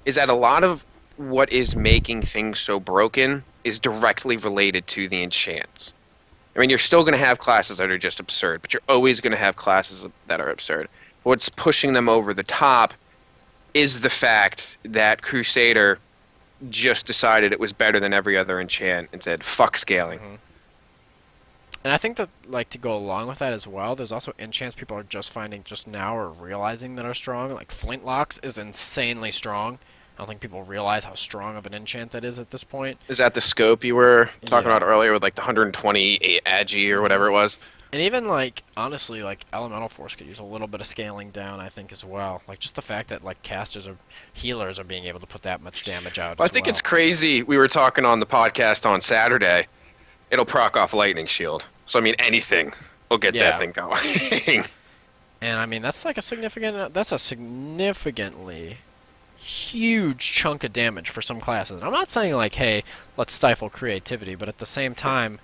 is that a lot of what is making things so broken is directly related to the enchants. I mean, you're still going to have classes that are just absurd, but you're always going to have classes that are absurd. What's pushing them over the top is the fact that Crusader just decided it was better than every other enchant and said, fuck scaling. Hmm. And I think that, like, to go along with that as well, there's also enchants people are just finding just now or realizing that are strong. Like, Flintlocks is insanely strong. I don't think people realize how strong of an enchant that is at this point. Is that the scope you were talking Yeah. about earlier with like the 120 Agi or Hmm. whatever it was? And even, like, honestly, like, Elemental Force could use a little bit of scaling down, I think, as well. Like, just the fact that, like, casters or healers are being able to put that much damage out Well, I as think well. it's crazy. We were talking on the podcast on Saturday. It'll proc off Lightning Shield. So, I mean, anything will get that Yeah. thing going. And, I mean, that's, like, that's a significantly huge chunk of damage for some classes. I'm not saying, like, hey, let's stifle creativity, but at the same time,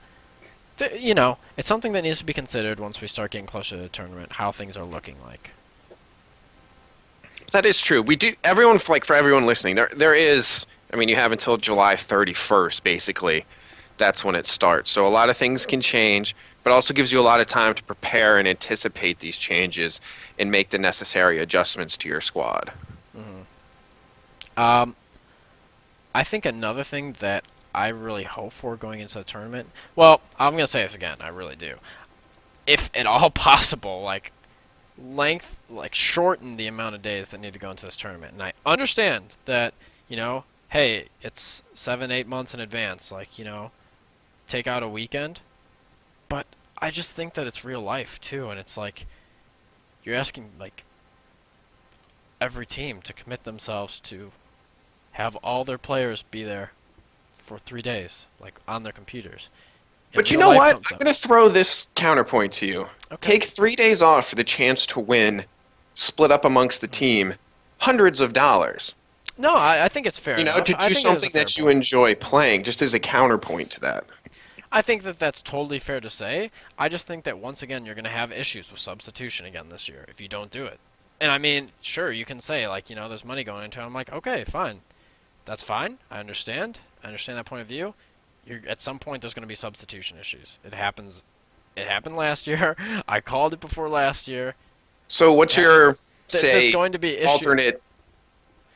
it's something that needs to be considered once we start getting closer to the tournament, how things are looking like. That is true. We do, everyone, like, for everyone listening, there is, I mean, you have until July 31st, basically. That's when it starts. So a lot of things can change, but also gives you a lot of time to prepare and anticipate these changes and make the necessary adjustments to your squad. Hmm. Um, I think another thing that I really hope for going into the tournament, well, I'm going to say this again, I really do. If at all possible, like shorten the amount of days that need to go into this tournament. And I understand that, hey, it's 7, 8 months in advance, like, take out a weekend. But I just think that it's real life too, and it's like you're asking like every team to commit themselves to have all their players be there for 3 days, like on their computers. And But you real know life what? comes I'm up. going to throw this counterpoint to you. Okay. Take 3 days off for the chance to win, split up amongst the team, hundreds of dollars. No, I think it's fair enough. To I do think it is a something fair that you point. enjoy playing, just as a counterpoint to that. I think that that's totally fair to say. I just think that once again you're going to have issues with substitution again this year if you don't do it. And I mean, sure, you can say like, there's money going into it. I'm like, okay, fine. That's fine. I understand. I understand that point of view. At some point there's going to be substitution issues. It happens. It happened last year. I called it before last year. So, what's Yeah. your, There's say, going to be issues. alternate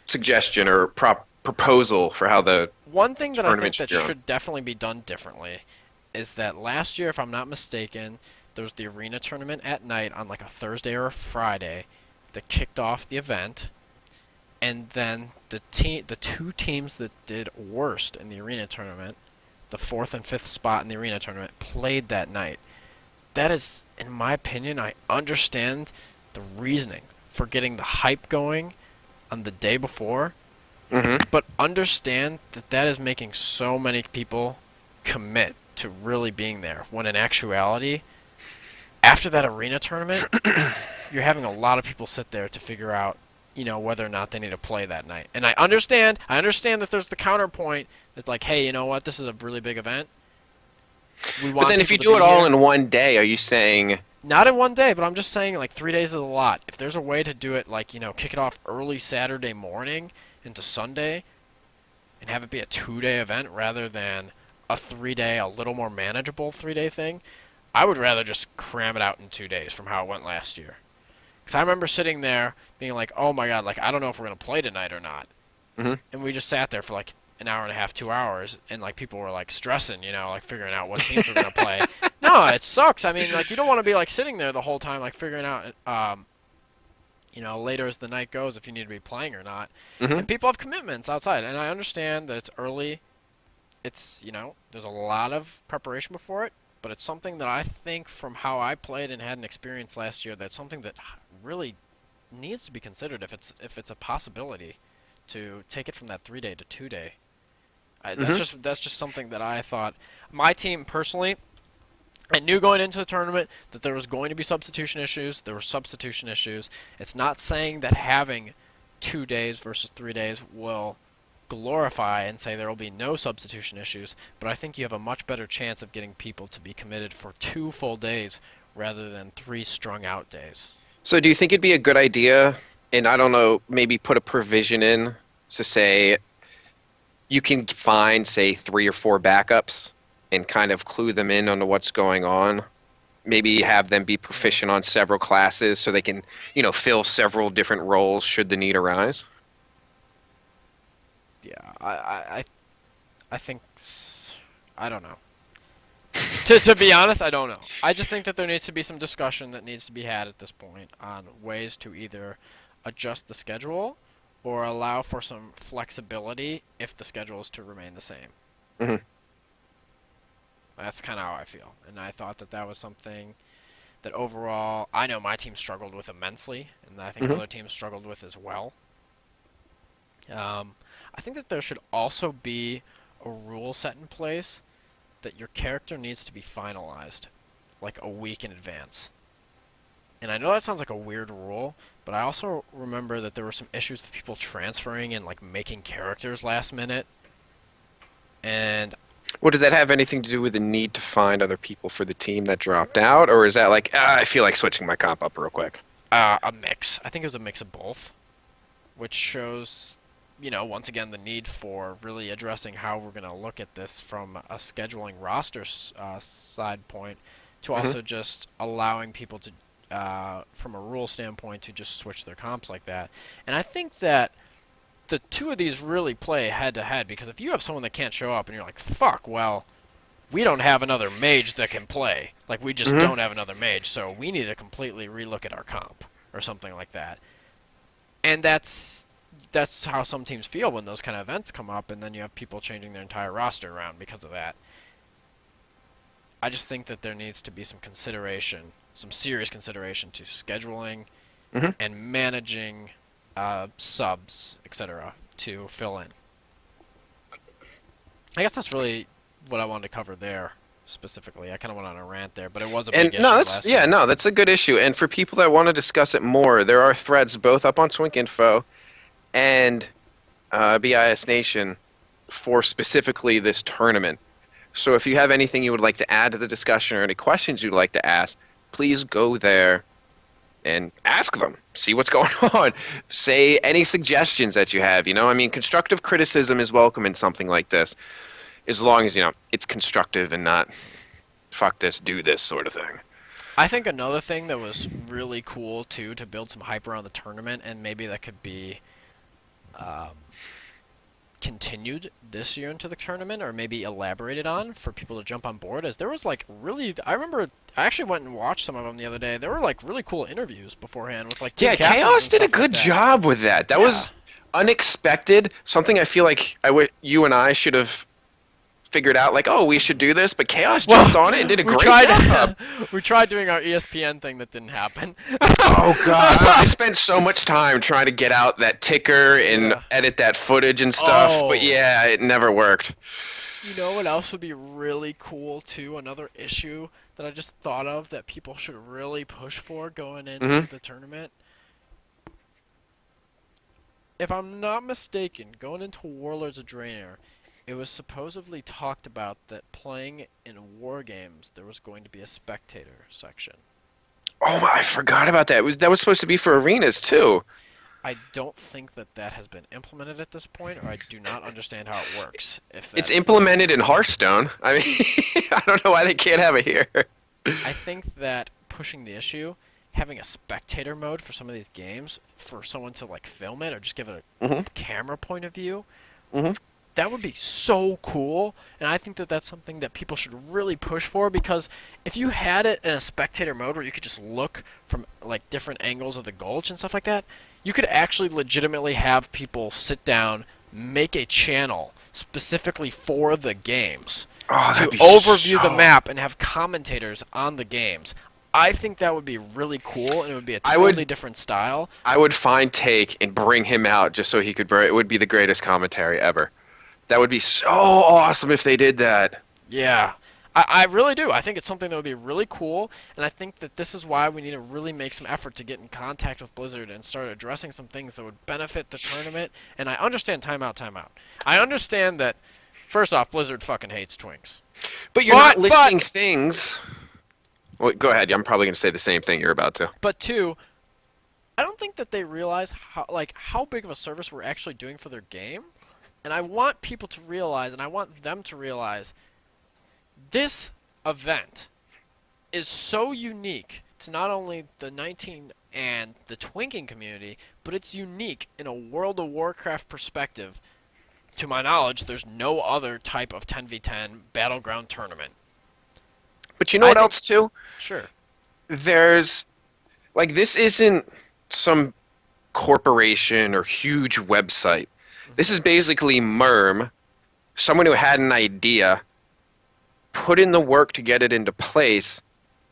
suggestion or proposal for how the One thing that I think tournament that should go? should definitely be done differently is that last year, if I'm not mistaken, there was the arena tournament at night on like a Thursday or a Friday that kicked off the event, and then the two teams that did worst in the arena tournament, the fourth and fifth spot in the arena tournament, played that night. That is, in my opinion, I understand the reasoning for getting the hype going on the day before, Hmm. but understand that that is making so many people commit to really being there. When in actuality, after that arena tournament, you're having a lot of people sit there to figure out, whether or not they need to play that night. And I understand that there's the counterpoint that's like, hey, you know what, this is a really big event. We want But then if you people to do it be all here. in one day, are you saying... Not in one day, but I'm just saying like 3 days is a lot. If there's a way to do it like, kick it off early Saturday morning into Sunday and have it be a 2-day event rather than a 3-day, a little more manageable 3-day thing, I would rather just cram it out in 2 days from how it went last year. Because I remember sitting there being like, oh my god, like I don't know if we're going to play tonight or not. Mhm. And we just sat there for like an hour and a half, 2 hours, and like people were like stressing, like figuring out what teams we're going to play. No, it sucks. I mean, like you don't want to be like sitting there the whole time like figuring out later as the night goes if you need to be playing or not. Mhm. And people have commitments outside, and I understand that it's early. It's, there's a lot of preparation before it, but it's something that I think from how I played and had an experience last year, that's something that really needs to be considered if it's a possibility to take it from that 3-day to 2-day. That's just something that I thought my team personally. I knew going into the tournament that there was going to be substitution issues. There were substitution issues. It's not saying that having 2 days versus 3 days will glorify and say there will be no substitution issues, but I think you have a much better chance of getting people to be committed for 2 full days rather than 3 strung out days. So do you think it'd be a good idea, and I don't know, maybe put a provision in to say you can find, say, 3 or 4 backups and kind of clue them in on what's going on? Maybe have them be proficient on several classes so they can, fill several different roles should the need arise? Yeah, I think I don't know. To be honest, I don't know. I just think that there needs to be some discussion that needs to be had at this point on ways to either adjust the schedule or allow for some flexibility if the schedule is to remain the same. Hmm. That's kind of how I feel, and I thought that was something that overall I know my team struggled with immensely, and I think other teams struggled with as well. I think that there should also be a rule set in place that your character needs to be finalized like a week in advance. And I know that sounds like a weird rule, but I also remember that there were some issues with people transferring and like making characters last minute. And Well, did that have anything to do with the need to find other people for the team that dropped out? Or is that like, I feel like switching my comp up real quick? a mix. I think it was a mix of both, which shows, once again, the need for really addressing how we're going to look at this from a scheduling roster side point to also just allowing people to, from a rule standpoint, to just switch their comps like that. And I think that the two of these really play head to head, because if you have someone that can't show up and you're like, fuck, well, we don't have another mage that can play. Like, we just don't have another mage, so we need to completely relook at our comp or something like that. And that's how some teams feel when those kind of events come up, and then you have people changing their entire roster around because of that. I just think that there needs to be some consideration, some serious consideration to scheduling and managing subs, etc., to fill in. I guess that's really what I wanted to cover there specifically. I kind of went on a rant there, but it was a big issue last year. That's a good issue. And for people that want to discuss it more, there are threads both up on Swink Info and BIS Nation for specifically this tournament. So if you have anything you would like to add to the discussion or any questions you'd like to ask, please go there and ask them. See what's going on. Say any suggestions that you have. Constructive criticism is welcome in something like this, as long as, it's constructive and not fuck this, do this sort of thing. I think another thing that was really cool, too, to build some hype around the tournament, and maybe that could be continued this year into the tournament, or maybe elaborated on for people to jump on board, is there was I remember I actually went and watched some of them the other day. There were really cool interviews beforehand with team captains Chaos and did a stuff good like that. job with that. That was unexpected. Something I feel like you and I should have figured out, we should do this, but Chaos jumped on it and did a great job. We tried doing our ESPN thing, that didn't happen. Oh god, I spent so much time trying to get out that ticker and edit that footage and stuff, but it never worked. You know what else would be really cool too? Another issue that I just thought of that people should really push for going into Hmm. the tournament. If I'm not mistaken, going into Warlords of Draenor, it was supposedly talked about that playing in war games there was going to be a spectator section. Oh, I forgot about that. That was supposed to be for arenas too. I don't think that that has been implemented at this point, or I do not understand how it works. If It's that is the implemented case, in Hearthstone. I mean, I don't know why they can't have it here. I think that pushing the issue, having a spectator mode for some of these games, for someone to like film it or just give it Hmm. a camera point of view, Hmm. that would be so cool. And I think that that's something that people should really push for because if you had it in a spectator mode where you could just look from like different angles of the gulch and stuff like that, you could actually legitimately have people sit down, make a channel specifically for the games Oh, to that'd be overview the so. map and have commentators on the games. I think that would be really cool and it would be a I totally would different style. I would find Take and bring him out just so he could. It would be the greatest commentary ever. That would be so awesome if they did that. Yeah. I really do. I think it's something that would be really cool, and I think that this is why we need to really make some effort to get in contact with Blizzard and start addressing some things that would benefit the tournament. And I understand timeout, timeout. I understand that, first off, Blizzard fucking hates twinks. But you're not But, listing things. Well, go ahead. I'm probably going to say the same thing you're about to. but two, I don't think that they realize how big of a service we're actually doing for their game. And I want people to realize, and I want them to realize, this event is so unique to not only the 19 and the twinking community, but it's unique in a World of Warcraft perspective. To my knowledge, there's no other type of 10v10 battleground tournament. But you know I what think, else too? sure. There's like this isn't some corporation or huge website. This Hmm. is basically Merm, someone who had an idea, put in the work to get it into place,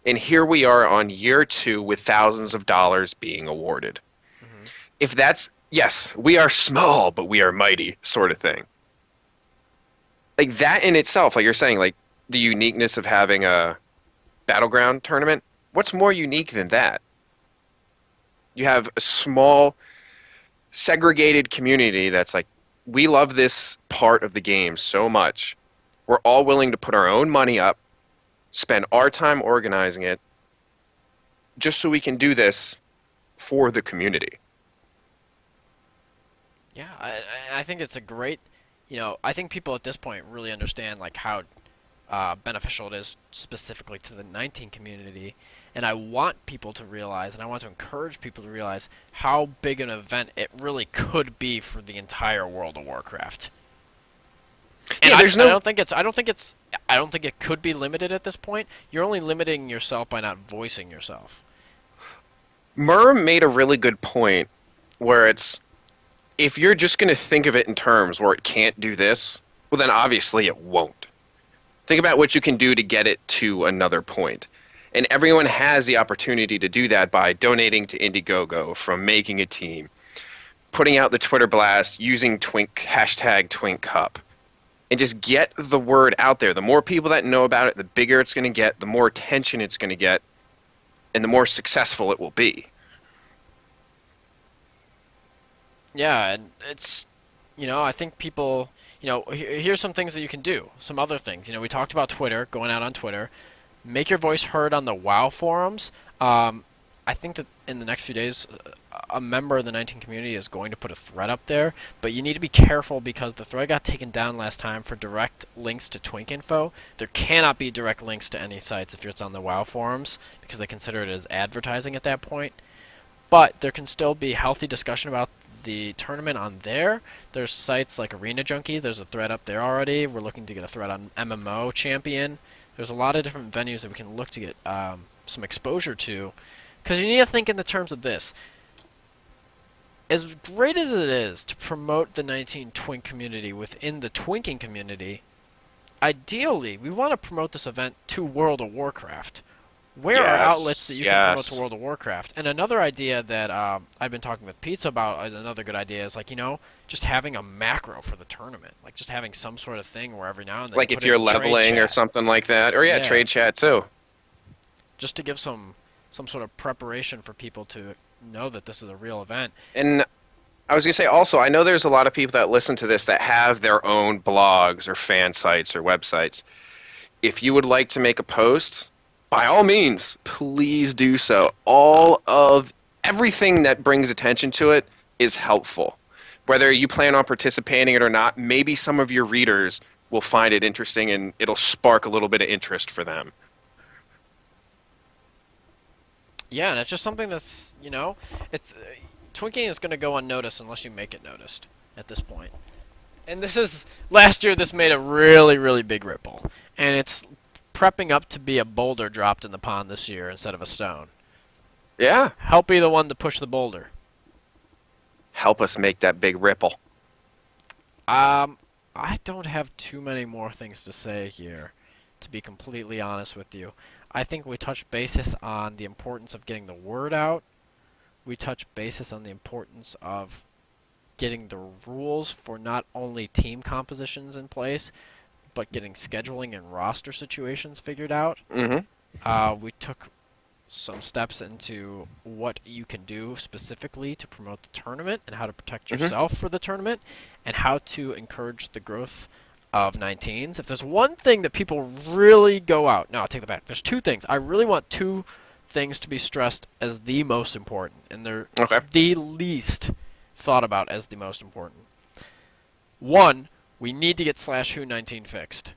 and here we are on year 2 with thousands of dollars being awarded. Hmm. If that's, yes, we are small, but we are mighty, sort of thing. Like that in itself, like you're saying, like the uniqueness of having a battleground tournament, what's more unique than that? You have a small, segregated community that's like, we love this part of the game so much. We're all willing to put our own money up, spend our time organizing it, just so we can do this for the community. Yeah, I think it's a great, I think people at this point really understand like how beneficial it is specifically to the 19 community. And I want people to realize, and I want to encourage people to realize how big an event it really could be for the entire World of Warcraft. And Yeah, I, there's I no don't think it's, I don't think it's, I don't think it could be limited at this point. You're only limiting yourself by not voicing yourself. Murr made a really good point where it's if you're just going to think of it in terms where it can't do this, well then obviously it won't. Think about what you can do to get it to another point. And everyone has the opportunity to do that by donating to Indiegogo, from making a team, putting out the Twitter blast, using #Twink Cup, and just get the word out there. The more people that know about it, the bigger it's going to get, the more attention it's going to get, and the more successful it will be. Yeah, and it's, I think people, here's some things that you can do. Some other things. We talked about Twitter, going out on Twitter. Make your voice heard on the WoW forums. I think that in the next few days, a member of the 19 community is going to put a thread up there, but you need to be careful because the thread got taken down last time for direct links to Twink info. There cannot be direct links to any sites if it's on the WoW forums because they consider it as advertising at that point. But there can still be healthy discussion about the tournament on there. There's sites like Arena Junkie. There's a thread up there already. We're looking to get a thread on MMO Champion. There's a lot of different venues that we can look to get some exposure to. Because you need to think in the terms of this. As great as it is to promote the 19 Twink community within the Twinking community, ideally, we want to promote this event to World of Warcraft. Where are outlets that Yes, you can promote to yes. World of Warcraft? And another idea that I've been talking with Pizza about, another good idea is like, just having a macro for the tournament. Like just having some sort of thing where every now and then you Like put if it you're in trade leveling or chat. something like that. Or yeah, Yeah, trade chat too. just to give some sort of preparation for people to know that this is a real event. And I was gonna say also, I know there's a lot of people that listen to this that have their own blogs or fan sites or websites. If you would like to make a post, by all means, please do so. All of everything that brings attention to it is helpful. Whether you plan on participating in it or not, maybe some of your readers will find it interesting and it'll spark a little bit of interest for them. Yeah, and it's just something that's, it's twinking is going to go unnoticed unless you make it noticed at this point. And this is last year. This made a really, really big ripple, and it's prepping up to be a boulder dropped in the pond this year instead of a stone. Yeah, Help be the one to push the boulder. help us make that big ripple. I don't have too many more things to say here, to be completely honest with you. I think we touched basis on the importance of getting the word out. We touched basis on the importance of getting the rules for not only team compositions in place, but getting scheduling and roster situations figured out. Hmm. We took some steps into what you can do specifically to promote the tournament and how to protect Hmm. yourself for the tournament and how to encourage the growth of 19s. If there's one thing that people really go out, no, I'll take that back. There's two things. I really want two things to be stressed as the most important, and they're Okay. the least thought about as the most important. One, we need to get /who19 fixed.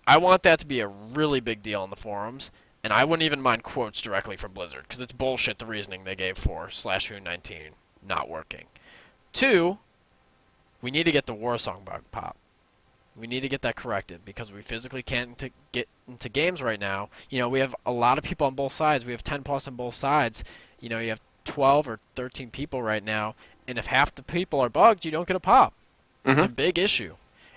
I want that to be a really big deal on the forums, and I wouldn't even mind quotes directly from Blizzard, because it's bullshit the reasoning they gave for /who19 not working. Two, we need to get the war song bug pop. We need to get that corrected because we physically can't get into games right now. We have a lot of people on both sides. We have 10 plus on both sides. You have 12 or 13 people right now, and if half the people are bugged, you don't get a pop. It's a Hmm. big issue.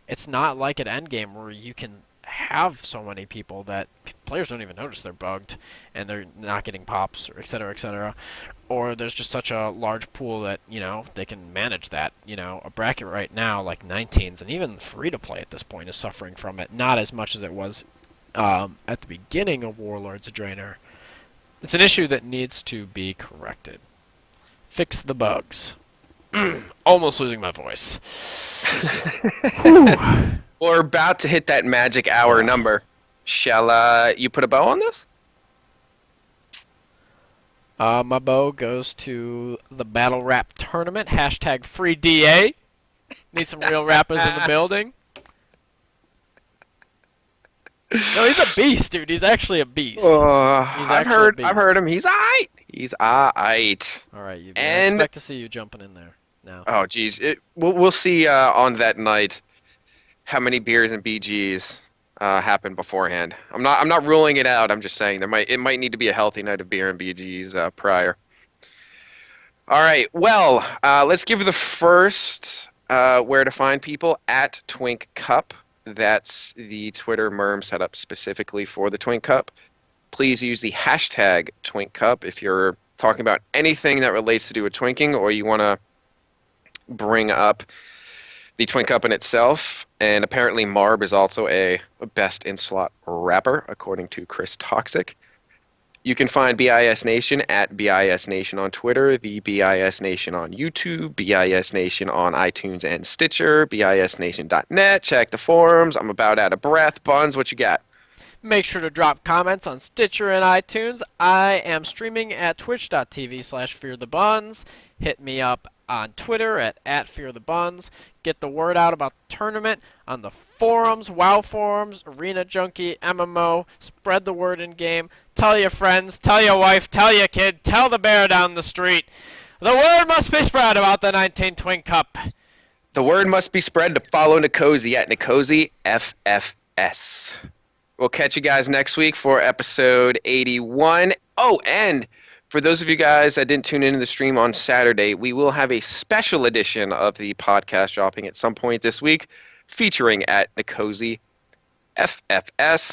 It's not like at Endgame where you can have so many people that players don't even notice they're bugged and they're not getting pops, or et cetera, et cetera. Or there's just such a large pool that, they can manage that. A bracket right now, like 19s, and even free to play at this point is suffering from it. Not as much as it was at the beginning of Warlords of Draenor. It's an issue that needs to be corrected. Fix the bugs. Almost losing my voice. Whew. We're about to hit that magic hour Yeah. number. Shall you put a bow on this? My bow goes to the Battle Rap Tournament. # free DA. Need some real rappers in the building. No, he's a beast, dude. He's actually a beast. He's I've actually a heard. beast. I've heard him. He's aight. He's aight. All right, I And expect to see you jumping in there now. oh, geez, we'll see on that night how many beers and BGs happen beforehand. I'm not ruling it out. I'm just saying it might need to be a healthy night of beer and BGs prior. All right. Well, let's give the first where to find people at Twink Cup. That's the Twitter merm set up specifically for the Twink Cup. Please use the hashtag Twink Cup if you're talking about anything that relates to do with twinking or you want to bring up the Twink Cup in itself. And apparently Marb is also a best in slot rapper, according to Chris Toxic. You can find BIS Nation at BIS Nation on Twitter, the BIS Nation on YouTube, BIS Nation on iTunes and Stitcher, bisnation.net. Check the forums. I'm about out of breath. Buns, what you got? Make sure to drop comments on Stitcher and iTunes. I am streaming at twitch.tv/fearthebuns. Hit me up on Twitter at @fearthebuns. Get the word out about the tournament on the forums, WoW forums, Arena Junkie, MMO. Spread the word in game. Tell your friends, tell your wife, tell your kid, tell the bear down the street. The word must be spread about the 19 Twin Cup. The word must be spread to follow Nikosi at Nikosi FFS. We'll catch you guys next week for episode 81. Oh, and for those of you guys that didn't tune into the stream on Saturday, we will have a special edition of the podcast dropping at some point this week featuring at Nikosi FFS.